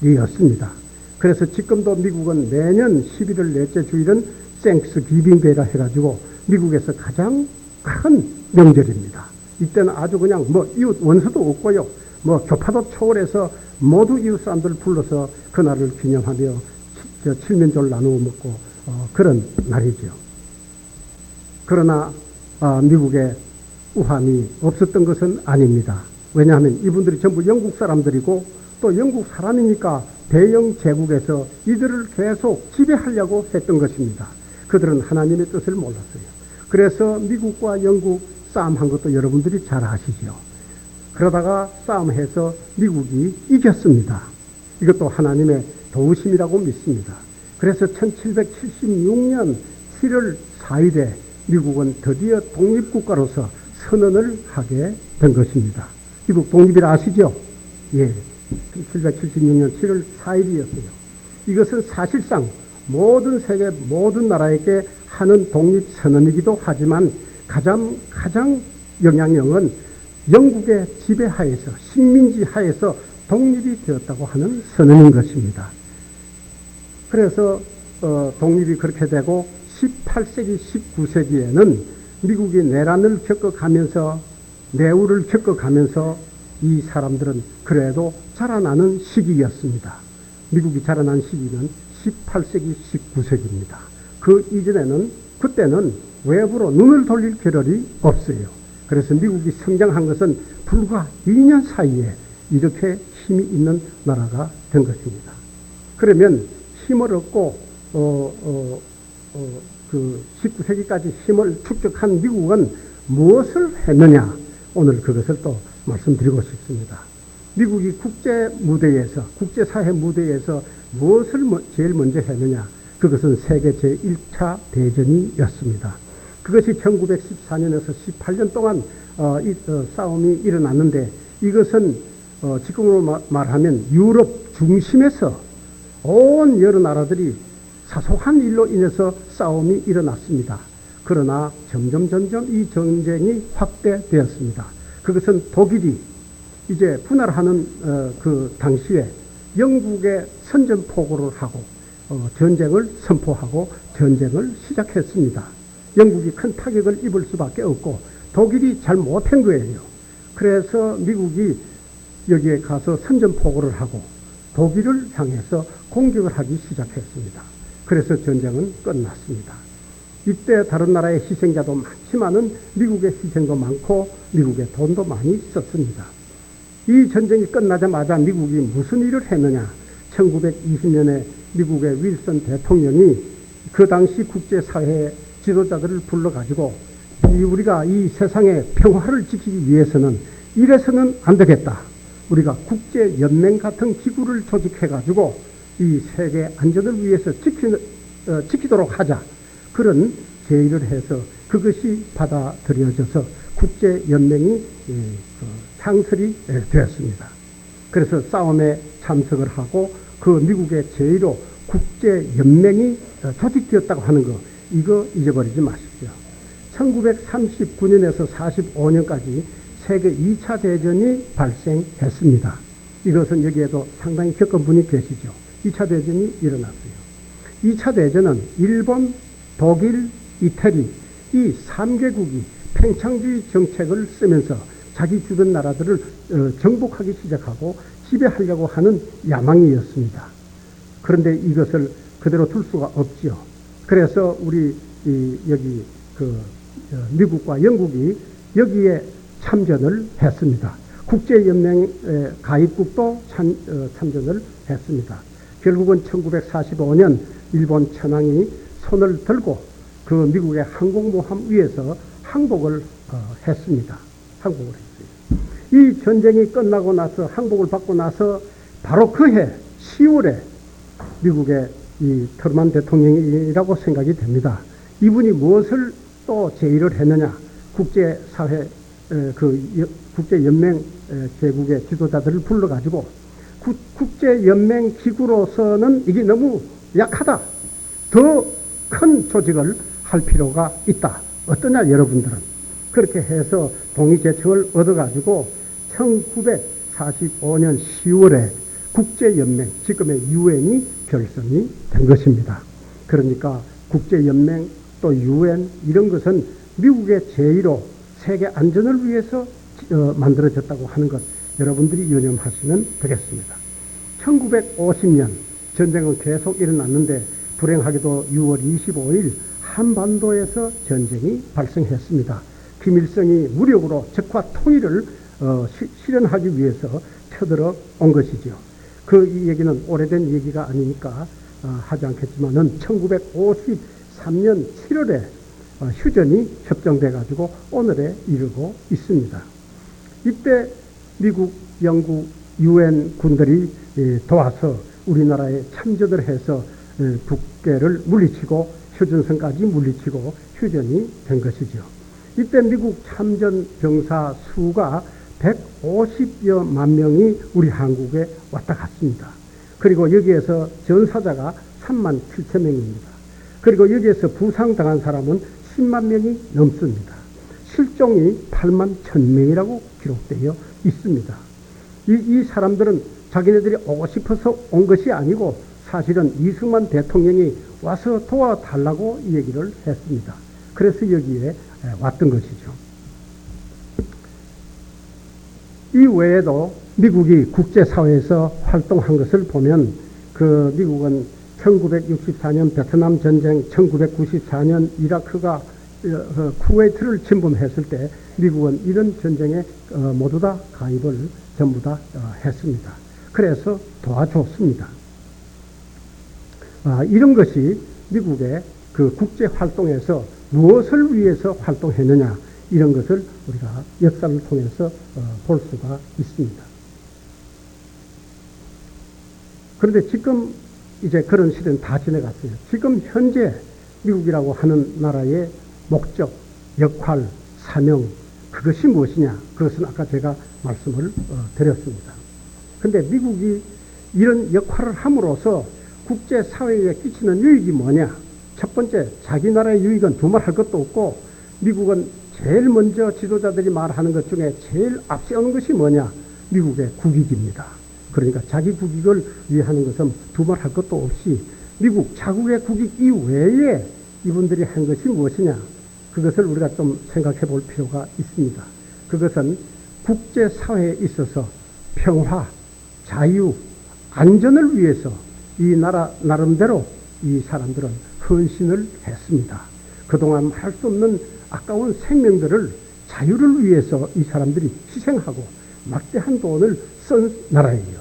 주일이었습니다. 그래서 지금도 미국은 매년 11월 넷째 주일은 생스 기빙데이라 해가지고 미국에서 가장 큰 명절입니다. 이때는 아주 그냥 이웃 원수도 없고요. 교파도 초월해서 모두 이웃 사람들 불러서 그날을 기념하며 칠면조를 나누어 먹고 그런 날이죠. 그러나 미국에 우함이 없었던 것은 아닙니다. 왜냐하면 이분들이 전부 영국 사람들이고 또 영국 사람이니까 대영 제국에서 이들을 계속 지배하려고 했던 것입니다. 그들은 하나님의 뜻을 몰랐어요. 그래서 미국과 영국 싸움한 것도 여러분들이 잘 아시죠. 그러다가 싸움해서 미국이 이겼습니다. 이것도 하나님의 도우심이라고 믿습니다. 그래서 1776년 7월 4일에 미국은 드디어 독립국가로서 선언을 하게 된 것입니다. 미국 독립이라 아시죠? 예. 1776년 7월 4일이었어요. 이것은 사실상 모든 세계 모든 나라에게 하는 독립선언이기도 하지만 가장 영향력은 영국의 지배하에서 식민지 하에서 독립이 되었다고 하는 선언인 것입니다. 그래서 독립이 그렇게 되고 18세기, 19세기에는 미국이 내란을 겪어가면서 내후를 겪어가면서 이 사람들은 그래도 자라나는 시기였습니다. 미국이 자라난 시기는 18세기, 19세기입니다. 그 이전에는 그때는 외부로 눈을 돌릴 겨를이 없어요. 그래서 미국이 성장한 것은 불과 2년 사이에 이렇게 힘이 있는 나라가 된 것입니다. 그러면 힘을 얻고 그 19세기까지 힘을 축적한 미국은 무엇을 했느냐? 오늘 그것을 또 말씀드리고 싶습니다. 미국이 국제 무대에서 국제사회 무대에서 무엇을 제일 먼저 했느냐? 그것은 세계 제1차 대전이었습니다. 그것이 1914년에서 18년 동안 싸움이 일어났는데 이것은 지금으로 말하면 유럽 중심에서 온 여러 나라들이 사소한 일로 인해서 싸움이 일어났습니다. 그러나 점점 이 전쟁이 확대되었습니다. 그것은 독일이 이제 분할하는 그 당시에 영국에 선전포고를 하고 전쟁을 선포하고 전쟁을 시작했습니다. 영국이 큰 타격을 입을 수밖에 없고 독일이 잘 못한 거예요. 그래서 미국이 여기에 가서 선전포고를 하고 독일을 향해서 공격을 하기 시작했습니다. 그래서 전쟁은 끝났습니다. 이때 다른 나라의 희생자도 많지만은 미국의 희생도 많고 미국의 돈도 많이 썼습니다. 이 전쟁이 끝나자마자 미국이 무슨 일을 했느냐? 1920년에 미국의 윌슨 대통령이 그 당시 국제사회 지도자들을 불러가지고 우리가 이 세상의 평화를 지키기 위해서는 이래서는 안 되겠다. 우리가 국제연맹 같은 기구를 조직해가지고 이 세계 안전을 위해서 지키도록 하자. 그런 제의를 해서 그것이 받아들여져서 국제연맹이 창설이 되었습니다. 그래서 싸움에 참석을 하고 그 미국의 제의로 국제연맹이 조직되었다고 하는 거 이거 잊어버리지 마십시오. 1939년에서 45년까지 세계 2차 대전이 발생했습니다. 이것은 여기에도 상당히 겪은 분이 계시죠. 2차 대전이 일어났어요. 2차 대전은 일본, 독일, 이태리 이 3개국이 팽창주의 정책을 쓰면서 자기 주변 나라들을 정복하기 시작하고 지배하려고 하는 야망이었습니다. 그런데 이것을 그대로 둘 수가 없지요. 그래서 우리 여기 미국과 영국이 여기에 참전을 했습니다. 국제연맹 가입국도 참전을 했습니다. 결국은 1945년 일본 천황이 손을 들고 그 미국의 항공모함 위에서 항복을 했습니다. 항복을 했어요. 이 전쟁이 끝나고 나서 항복을 받고 나서 바로 그해 10월에 미국의 이 트루먼 대통령이라고 생각이 됩니다. 이분이 무엇을 또 제의를 했느냐? 국제사회 국제연맹 제국의 지도자들을 불러가지고 국제연맹 기구로서는 이게 너무 약하다. 더 큰 조직을 할 필요가 있다. 어떠냐 여러분들은. 그렇게 해서 동의제청을 얻어가지고 1945년 10월에 국제연맹, 지금의 유엔이 결성이 된 것입니다. 그러니까 국제연맹 또 유엔 이런 것은 미국의 제의로 세계 안전을 위해서 만들어졌다고 하는 것 여러분들이 유념하시면 되겠습니다. 1950년 전쟁은 계속 일어났는데 불행하게도 6월 25일 한반도에서 전쟁이 발생했습니다. 김일성이 무력으로 적화 통일을 실현하기 위해서 쳐들어 온 것이죠. 그 이 얘기는 오래된 얘기가 아니니까 하지 않겠지만은 1953년 7월에 휴전이 협정돼 가지고 오늘에 이르고 있습니다. 이때 미국, 영국, UN 군들이 도와서 우리나라에 참전을 해서 북괴를 물리치고 휴전선까지 물리치고 휴전이 된 것이죠. 이때 미국 참전 병사 수가 150여만 명이 우리 한국에 왔다 갔습니다. 그리고 여기에서 전사자가 3만 7천 명입니다. 그리고 여기에서 부상당한 사람은 10만 명이 넘습니다. 실종이 8만 1,000명이라고 기록되어 있습니다. 이 사람들은 자기네들이 오고 싶어서 온 것이 아니고 사실은 이승만 대통령이 와서 도와달라고 얘기를 했습니다. 그래서 여기에 왔던 것이죠. 이 외에도 미국이 국제사회에서 활동한 것을 보면 그 미국은 1964년 베트남 전쟁, 1994년 이라크가 쿠웨이트를 침범했을 때 미국은 이런 전쟁에 모두 다 가입을 전부 다 했습니다. 그래서 도와줬습니다. 이런 것이 미국의 그 국제 활동에서 무엇을 위해서 활동했느냐 이런 것을 우리가 역사를 통해서 볼 수가 있습니다. 그런데 지금 이제 그런 시대는 다 지나갔어요. 지금 현재 미국이라고 하는 나라의 목적, 역할, 사명 그것이 무엇이냐? 그것은 아까 제가 말씀을 드렸습니다. 그런데 미국이 이런 역할을 함으로써 국제사회에 끼치는 유익이 뭐냐? 첫 번째, 자기 나라의 유익은 두말할 것도 없고 미국은 제일 먼저 지도자들이 말하는 것 중에 제일 앞세우는 것이 뭐냐? 미국의 국익입니다. 그러니까 자기 국익을 위하는 것은 두말할 것도 없이 미국 자국의 국익 이외에 이분들이 한 것이 무엇이냐? 그것을 우리가 좀 생각해 볼 필요가 있습니다. 그것은 국제사회에 있어서 평화, 자유, 안전을 위해서 이 나라 나름대로 이 사람들은 헌신을 했습니다. 그동안 할 수 없는 아까운 생명들을 자유를 위해서 이 사람들이 희생하고 막대한 돈을 쓴 나라예요.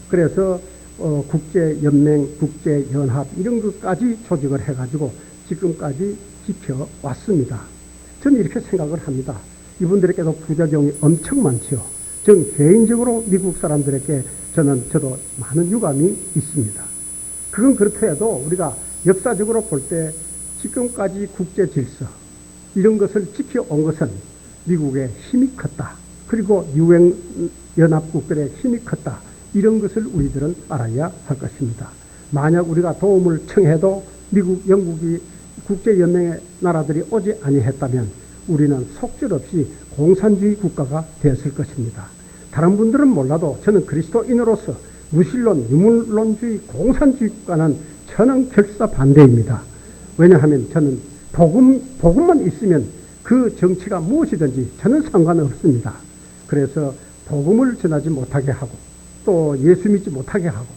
그래서 국제연맹, 국제연합 이런 것까지 조직을 해가지고 지금까지 지켜왔습니다. 저는 이렇게 생각을 합니다. 이분들에게도 부작용이 엄청 많죠. 전 개인적으로 미국 사람들에게 저도 많은 유감이 있습니다. 그건 그렇다 해도 우리가 역사적으로 볼 때 지금까지 국제 질서 이런 것을 지켜온 것은 미국의 힘이 컸다. 그리고 유엔 연합국들의 힘이 컸다. 이런 것을 우리들은 알아야 할 것입니다. 만약 우리가 도움을 청해도 미국, 영국이 국제연맹의 나라들이 오지 아니했다면 우리는 속절없이 공산주의 국가가 되었을 것입니다. 다른 분들은 몰라도 저는 그리스도인으로서 무신론, 유물론주의, 공산주의 국가는 저는 결사 반대입니다. 왜냐하면 저는 복음만 있으면 그 정치가 무엇이든지 저는 상관없습니다. 그래서 복음을 전하지 못하게 하고 또 예수 믿지 못하게 하고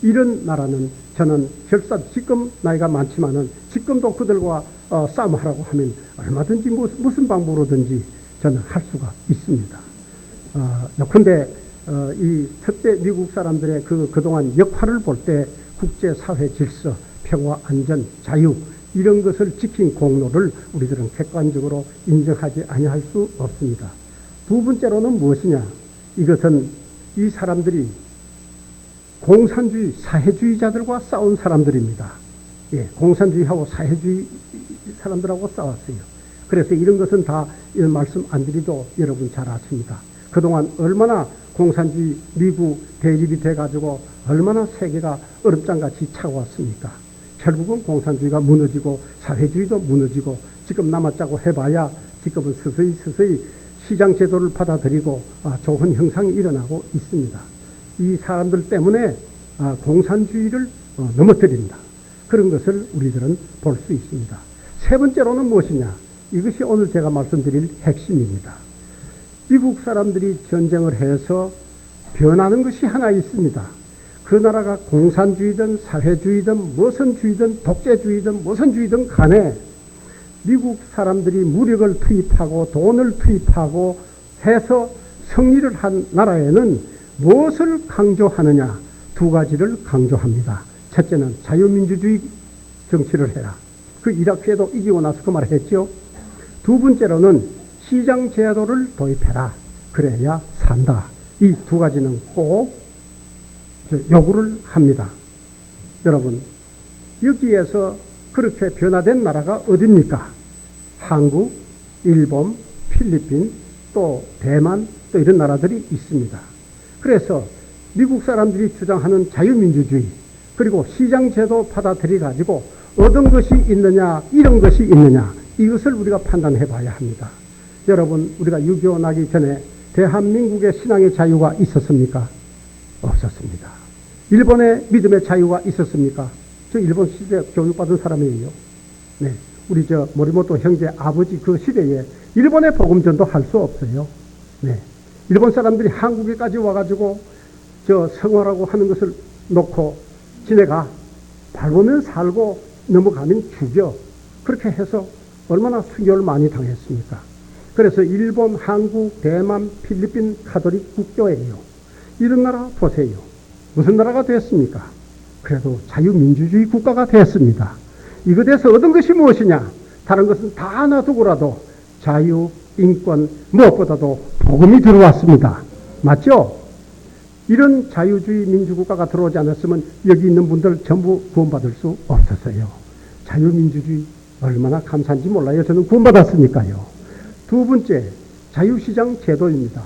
이런 나라는 저는 결사 지금 나이가 많지만은 지금도 그들과 싸움하라고 하면 얼마든지 무슨 방법으로든지 저는 할 수가 있습니다. 그런데 이 첫째 미국 사람들의 그동안 역할을 볼 때 국제사회 질서, 평화, 안전, 자유 이런 것을 지킨 공로를 우리들은 객관적으로 인정하지 아니할 수 없습니다. 두 번째로는 무엇이냐? 이것은 이 사람들이 공산주의, 사회주의자들과 싸운 사람들입니다. 예, 공산주의하고 사회주의 사람들하고 싸웠어요. 그래서 이런 것은 다 이런 말씀 안 드리도 여러분 잘 아십니다. 그동안 얼마나 공산주의 미국 대립이 돼가지고 얼마나 세계가 얼음장같이 차가웠습니까? 결국은 공산주의가 무너지고 사회주의도 무너지고 지금 남았자고 해봐야 지금은 서서히 시장제도를 받아들이고 좋은 형상이 일어나고 있습니다. 이 사람들 때문에 공산주의를 넘어뜨린다. 그런 것을 우리들은 볼 수 있습니다. 세 번째로는 무엇이냐? 이것이 오늘 제가 말씀드릴 핵심입니다. 미국 사람들이 전쟁을 해서 변하는 것이 하나 있습니다. 그 나라가 공산주의든 사회주의든 무슨 주의든 독재주의든 무슨 주의든 간에 미국 사람들이 무력을 투입하고 돈을 투입하고 해서 승리를 한 나라에는 무엇을 강조하느냐? 두 가지를 강조합니다. 첫째는 자유민주주의 정치를 해라. 그 이라크에도 이기고 나서 그 말을 했죠. 두 번째로는 시장 제도를 도입해라. 그래야 산다. 이 두 가지는 꼭 요구를 합니다. 여러분, 여기에서 그렇게 변화된 나라가 어디입니까? 한국, 일본, 필리핀, 또 대만, 또 이런 나라들이 있습니다. 그래서 미국 사람들이 주장하는 자유민주주의, 그리고 시장제도 받아들여 가지고 어떤 것이 있느냐, 이런 것이 있느냐, 이것을 우리가 판단해 봐야 합니다. 여러분, 우리가 6.25 나기 전에 대한민국의 신앙의 자유가 있었습니까? 없었습니다. 일본의 믿음의 자유가 있었습니까? 저 일본 시대 교육받은 사람이에요. 네. 우리 모리모토 형제 아버지 그 시대에 일본의 복음전도 할 수 없어요. 네. 일본 사람들이 한국에까지 와가지고 생활하고 하는 것을 놓고 지네가 밟으면 살고 넘어가면 죽여. 그렇게 해서 얼마나 순교를 많이 당했습니까? 그래서 일본, 한국, 대만, 필리핀 카톨릭 국교예요. 이런 나라 보세요. 무슨 나라가 됐습니까? 그래도 자유민주주의 국가가 됐습니다. 이것에서 얻은 것이 무엇이냐? 다른 것은 다 놔두고라도 자유, 인권, 무엇보다도 복음이 들어왔습니다. 맞죠? 이런 자유주의 민주국가가 들어오지 않았으면 여기 있는 분들 전부 구원받을 수 없었어요. 자유민주주의 얼마나 감사한지 몰라요. 저는 구원받았으니까요. 두 번째, 자유시장 제도입니다.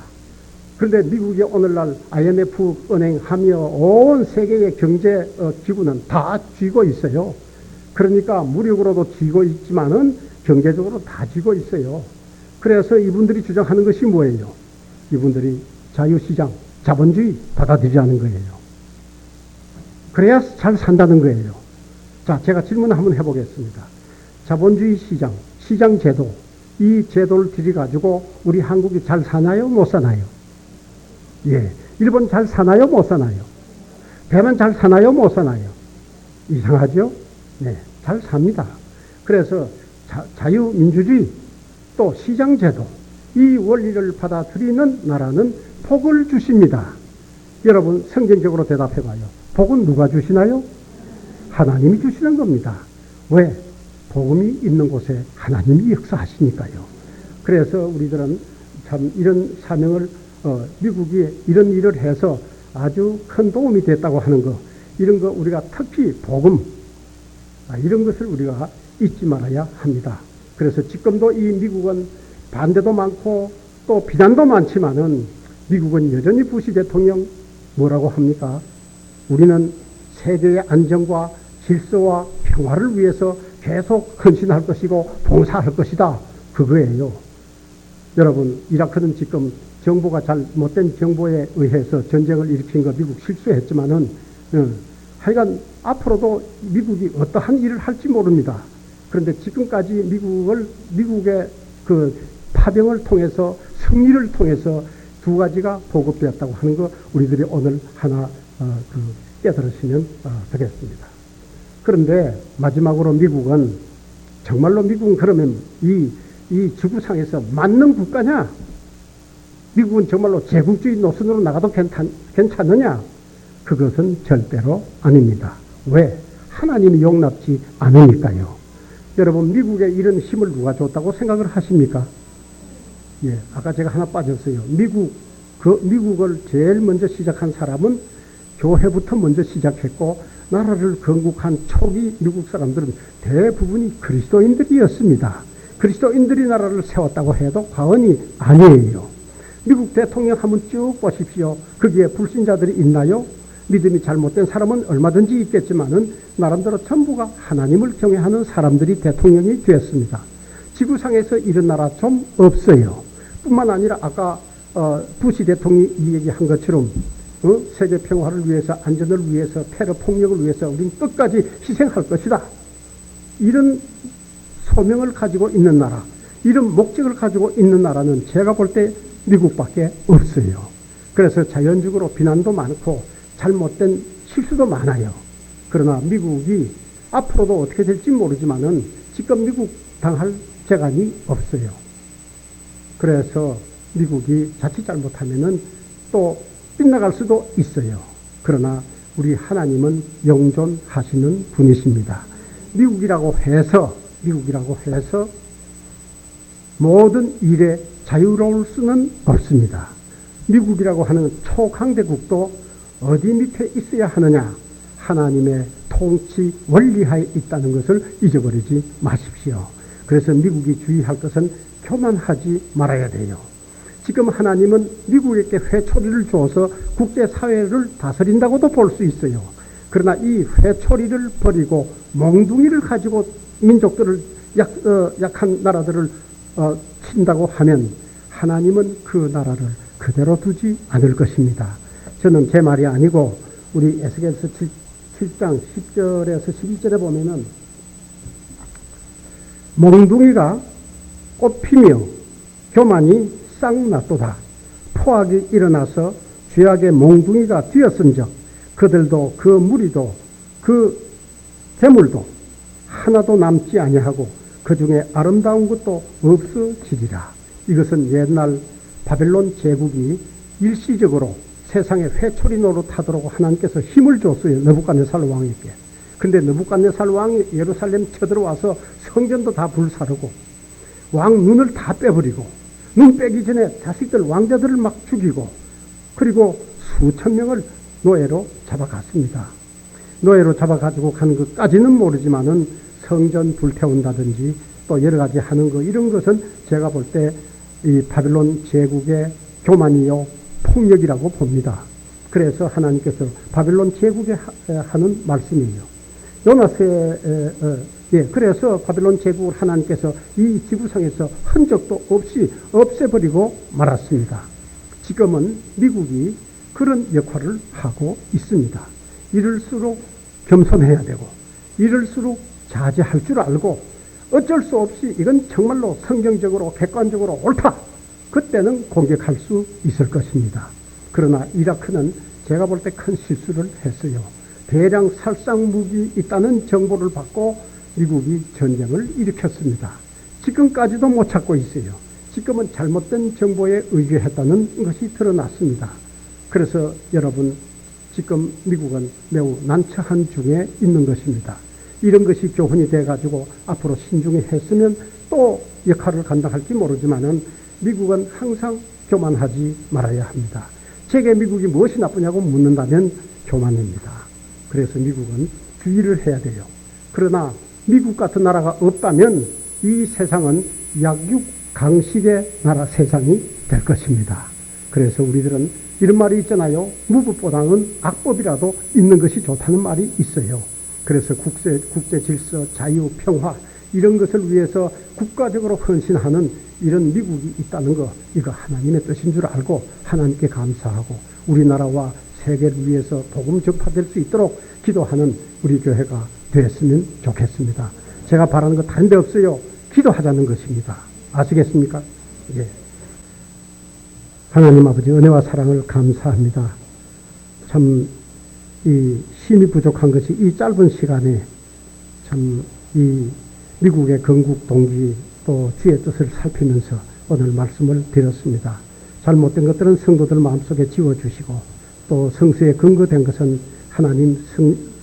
그런데 미국이 오늘날 IMF 은행하며 온 세계의 경제 기구는 다 쥐고 있어요. 그러니까 무력으로도 쥐고 있지만은 경제적으로 다 쥐고 있어요. 그래서 이분들이 주장하는 것이 뭐예요? 이분들이 자유시장, 자본주의 받아들이자는 거예요. 그래야 잘 산다는 거예요. 자, 제가 질문 한번 해보겠습니다. 자본주의 시장, 시장 제도, 이 제도를 들여가지고 우리 한국이 잘 사나요? 못 사나요? 예. 일본 잘 사나요? 못 사나요? 대만 잘 사나요? 못 사나요? 이상하죠? 네. 잘 삽니다. 그래서 자유민주주의, 또 시장제도, 이 원리를 받아들이는 나라는 복을 주십니다. 여러분, 성경적으로 대답해봐요. 복은 누가 주시나요? 하나님이 주시는 겁니다. 왜? 복음이 있는 곳에 하나님이 역사하시니까요. 그래서 우리들은 참 이런 사명을 미국이 이런 일을 해서 아주 큰 도움이 됐다고 하는 거, 이런 거 우리가 특히 복음, 이런 것을 우리가 잊지 말아야 합니다. 그래서 지금도 이 미국은 반대도 많고 또 비난도 많지만은 미국은 여전히 부시 대통령 뭐라고 합니까? 우리는 세계의 안정과 질서와 평화를 위해서 계속 헌신할 것이고 봉사할 것이다. 그거예요. 여러분, 이라크는 지금 정부가 잘못된 정보에 의해서 전쟁을 일으킨 거 미국 실수했지만은 하여간 앞으로도 미국이 어떠한 일을 할지 모릅니다. 그런데 지금까지 미국의 그 파병을 통해서 승리를 통해서 두 가지가 보급되었다고 하는 거 우리들이 오늘 하나 깨달으시면 되겠습니다. 그런데 마지막으로 미국은 정말로 미국은 그러면 이 지구상에서 맞는 국가냐? 미국은 정말로 제국주의 노선으로 나가도 괜찮느냐? 그것은 절대로 아닙니다. 왜? 하나님이 용납지 않으니까요. 여러분, 미국에 이런 힘을 누가 줬다고 생각을 하십니까? 예, 아까 제가 하나 빠졌어요. 미국을 제일 먼저 시작한 사람은 교회부터 먼저 시작했고, 나라를 건국한 초기 미국 사람들은 대부분이 그리스도인들이었습니다. 그리스도인들이 나라를 세웠다고 해도 과언이 아니에요. 미국 대통령 한번 쭉 보십시오. 거기에 불신자들이 있나요? 믿음이 잘못된 사람은 얼마든지 있겠지만은 나름대로 전부가 하나님을 경외하는 사람들이 대통령이 되었습니다. 지구상에서 이런 나라 좀 없어요. 뿐만 아니라 아까 부시 대통령이 얘기한 것처럼 세계 평화를 위해서, 안전을 위해서, 테러 폭력을 위해서 우리는 끝까지 희생할 것이다. 이런 소명을 가지고 있는 나라, 이런 목적을 가지고 있는 나라는 제가 볼 때 미국밖에 없어요. 그래서 자연적으로 비난도 많고 잘못된 실수도 많아요. 그러나 미국이 앞으로도 어떻게 될지 모르지만은 지금 미국 당할 재간이 없어요. 그래서 미국이 자칫 잘못하면은 또 빗나갈 수도 있어요. 그러나 우리 하나님은 영존하시는 분이십니다. 미국이라고 해서 모든 일에 자유로울 수는 없습니다. 미국이라고 하는 초강대국도 어디 밑에 있어야 하느냐? 하나님의 통치 원리하에 있다는 것을 잊어버리지 마십시오. 그래서 미국이 주의할 것은 교만하지 말아야 돼요. 지금 하나님은 미국에게 회초리를 줘서 국제사회를 다스린다고도 볼 수 있어요. 그러나 이 회초리를 버리고 몽둥이를 가지고 민족들을 약한 나라들을 친다고 하면 하나님은 그 나라를 그대로 두지 않을 것입니다. 저는 제 말이 아니고 우리 에스겔서 7장 10절에서 12절에 보면은 몽둥이가 꽃피며 교만이 싹났도다. 포악이 일어나서 죄악의 몽둥이가 되었은즉 그들도 그 무리도 그 재물도 하나도 남지 아니하고 그 중에 아름다운 것도 없어지리라. 이것은 옛날 바벨론 제국이 일시적으로 세상에 회초리 노릇하도록 하나님께서 힘을 줬어요. 느부갓네살 왕에게. 근데 느부갓네살 왕이 예루살렘 쳐들어와서 성전도 다 불사르고 왕 눈을 다 빼버리고 눈 빼기 전에 자식들 왕자들을 막 죽이고 그리고 수천 명을 노예로 잡아갔습니다. 노예로 잡아가지고 간 것까지는 모르지만은 성전 불태운다든지 또 여러 가지 하는 거 이런 것은 제가 볼 때 이 바벨론 제국의 교만이요 폭력이라고 봅니다. 그래서 하나님께서 바벨론 제국에 하는 말씀이에요. 그래서 바벨론 제국을 하나님께서 이 지구상에서 흔적도 없이 없애버리고 말았습니다. 지금은 미국이 그런 역할을 하고 있습니다. 이럴수록 겸손해야 되고 이럴수록 자제할 줄 알고 어쩔 수 없이 이건 정말로 성경적으로 객관적으로 옳다. 그때는 공격할 수 있을 것입니다. 그러나 이라크는 제가 볼 때 큰 실수를 했어요. 대량 살상 무기 있다는 정보를 받고 미국이 전쟁을 일으켰습니다. 지금까지도 못 찾고 있어요. 지금은 잘못된 정보에 의존했다는 것이 드러났습니다. 그래서 여러분 지금 미국은 매우 난처한 중에 있는 것입니다. 이런 것이 교훈이 돼가지고 앞으로 신중히 했으면 또 역할을 감당할지 모르지만은 미국은 항상 교만하지 말아야 합니다. 제게 미국이 무엇이 나쁘냐고 묻는다면 교만입니다. 그래서 미국은 주의를 해야 돼요. 그러나 미국 같은 나라가 없다면 이 세상은 약육강식의 나라 세상이 될 것입니다. 그래서 우리들은 이런 말이 있잖아요. 무법보다는 악법이라도 있는 것이 좋다는 말이 있어요. 그래서 국제 질서, 자유, 평화 이런 것을 위해서 국가적으로 헌신하는 이런 미국이 있다는 거 이거 하나님의 뜻인 줄 알고 하나님께 감사하고 우리나라와 세계를 위해서 복음 전파될 수 있도록 기도하는 우리 교회가 되었으면 좋겠습니다. 제가 바라는 거 다른 데 없어요. 기도하자는 것입니다. 아시겠습니까? 예. 하나님 아버지 은혜와 사랑을 감사합니다. 참 이 힘이 부족한 것이 이 짧은 시간에 참 이 미국의 건국 동기 또 주의 뜻을 살피면서 오늘 말씀을 드렸습니다. 잘못된 것들은 성도들 마음속에 지워주시고 또 성수에 근거된 것은 하나님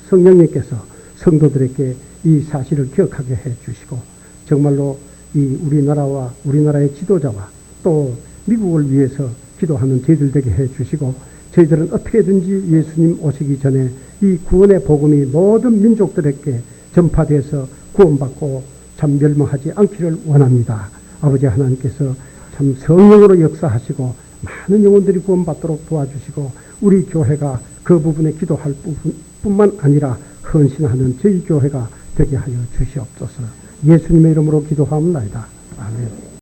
성령님께서 성도들에게 이 사실을 기억하게 해주시고 정말로 이 우리나라와 우리나라의 지도자와 또 미국을 위해서 기도하는 저희들 되게 해주시고 저희들은 어떻게든지 예수님 오시기 전에 이 구원의 복음이 모든 민족들에게 전파돼서 구원받고 참 멸망하지 않기를 원합니다. 아버지 하나님께서 참 성령으로 역사하시고 많은 영혼들이 구원받도록 도와주시고 우리 교회가 그 부분에 기도할 뿐만 아니라 헌신하는 저희 교회가 되게 하여 주시옵소서. 예수님의 이름으로 기도하옵나이다. 아멘.